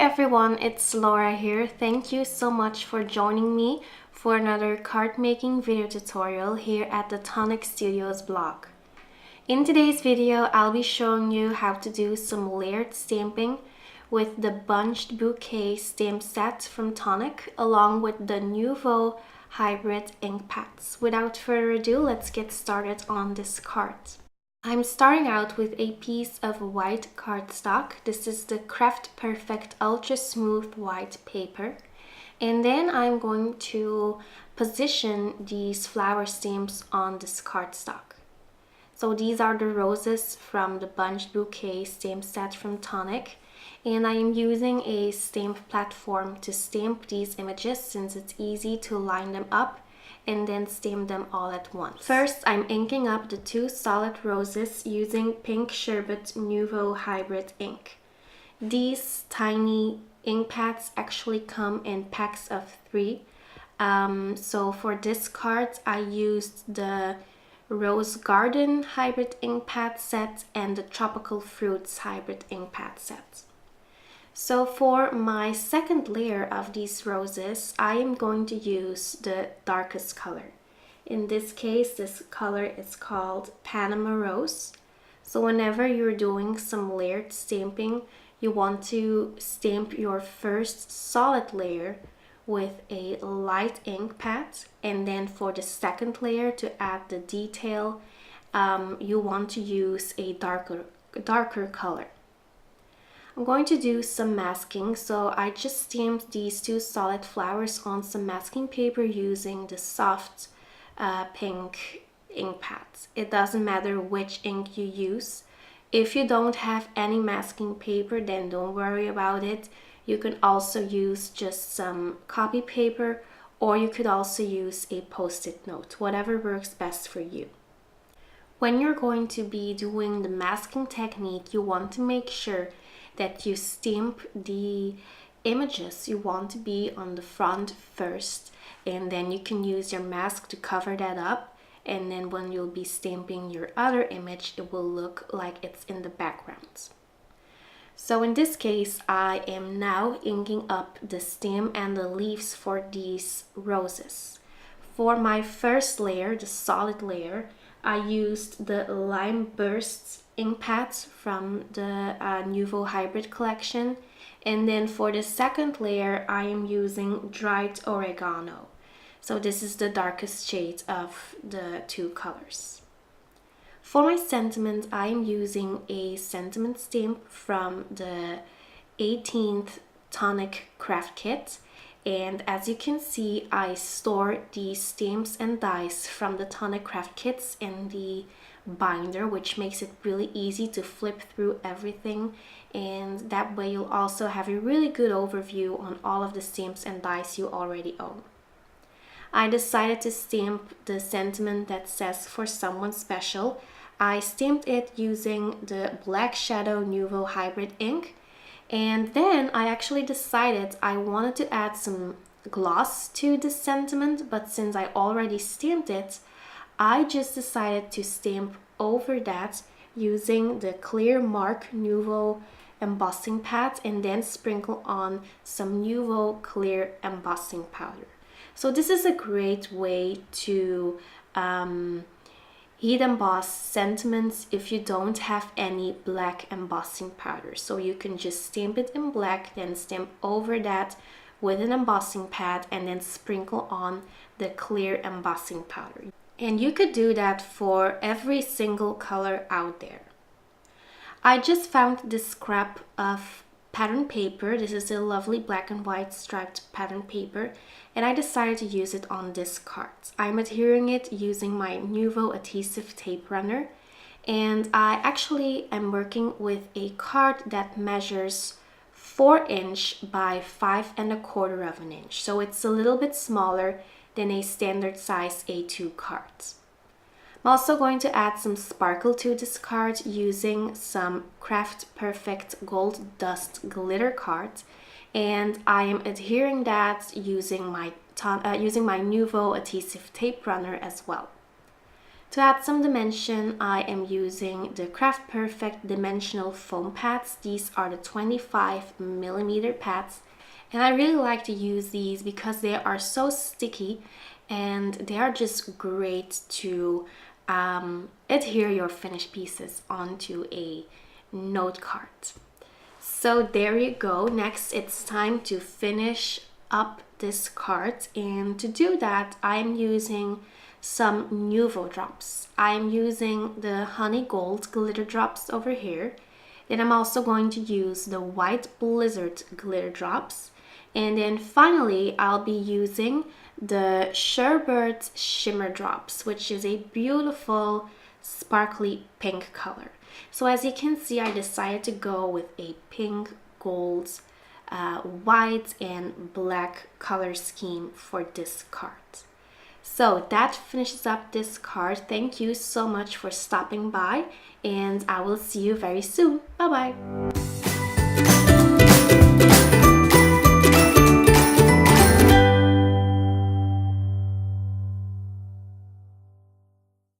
everyone, it's Laura here. Thank you so much for joining me for another card making video tutorial here at the Tonic Studios blog. In today's video, I'll be showing you how to do some layered stamping with the bunched bouquet stamp set from Tonic along with the Nuvo hybrid ink pads. Without further ado, let's get started on this card. I'm starting out with a piece of white cardstock. This is the Craft Perfect Ultra Smooth White paper. And then I'm going to position these flower stamps on this cardstock. So these are the roses from the Bunched Bouquet stamp set from Tonic. And I am using a stamp platform to stamp these images since it's easy to line them up and then stamp them all at once. First, I'm inking up the two solid roses using pink Sherbert Nuvo hybrid ink. These tiny ink pads actually come in packs of 3. So for this card, I used the Rose Garden hybrid ink pad set and the Tropical Fruits hybrid ink pad set. So for my second layer of these roses, I am going to use the darkest color. In this case, this color is called Panama Rose. So whenever you're doing some layered stamping, you want to stamp your first solid layer with a light ink pad. And then for the second layer to add the detail, you want to use a darker color. I'm going to do some masking, so I just stamped these two solid flowers on some masking paper using the soft pink ink pads. It doesn't matter which ink you use. If you don't have any masking paper, then don't worry about it. You can also use just some copy paper, or you could also use a post-it note, whatever works best for you. When you're going to be doing the masking technique, you want to make sure that you stamp the images you want to be on the front first, and then you can use your mask to cover that up, and then when you'll be stamping your other image, it will look like it's in the background. So in this case, I am now inking up the stem and the leaves for these roses. For my first layer, the solid layer, I used the Lime Bursts ink pads from the Nuvo hybrid collection, and then for the second layer I am using dried oregano. So this is the darkest shade of the two colors. For my sentiment, I am using a sentiment stamp from the 18th Tonic craft kit, and as you can see, I store these stamps and dies from the Tonic craft kits in the binder, which makes it really easy to flip through everything, and that way you'll also have a really good overview on all of the stamps and dies you already own. I decided to stamp the sentiment that says "for someone special." I stamped it using the Black Shadow Nuvo hybrid ink, and then I actually decided I wanted to add some gloss to the sentiment, but since I already stamped it, I just decided to stamp over that using the Clear Mark Nuvo embossing pad and then sprinkle on some Nuvo clear embossing powder. So this is a great way to heat emboss sentiments if you don't have any black embossing powder. So you can just stamp it in black, then stamp over that with an embossing pad and then sprinkle on the clear embossing powder. And you could do that for every single color out there. I just found this scrap of pattern paper. This is a lovely black and white striped pattern paper, and I decided to use it on this card. I'm adhering it using my Nuvo adhesive tape runner, and I actually am working with a card that measures 4 inch by 5 1/4 inch. So it's a little bit smaller than a standard size A2 card. I'm also going to add some sparkle to this card using some Craft Perfect Gold Dust glitter card, and I am adhering that using my Nuvo adhesive tape runner as well. To add some dimension, I am using the Craft Perfect dimensional foam pads. These are the 25mm pads. And I really like to use these because they are so sticky and they are just great to adhere your finished pieces onto a note card. So there you go. Next, it's time to finish up this card, and to do that, I'm using some Nuvo drops. I'm using the honey gold glitter drops over here. Then I'm also going to use the white blizzard glitter drops. And then finally, I'll be using the Sherbert shimmer drops, which is a beautiful sparkly pink color. So as you can see, I decided to go with a pink, gold, white, and black color scheme for this card. So that finishes up this card. Thank you so much for stopping by, and I will see you very soon. Bye bye.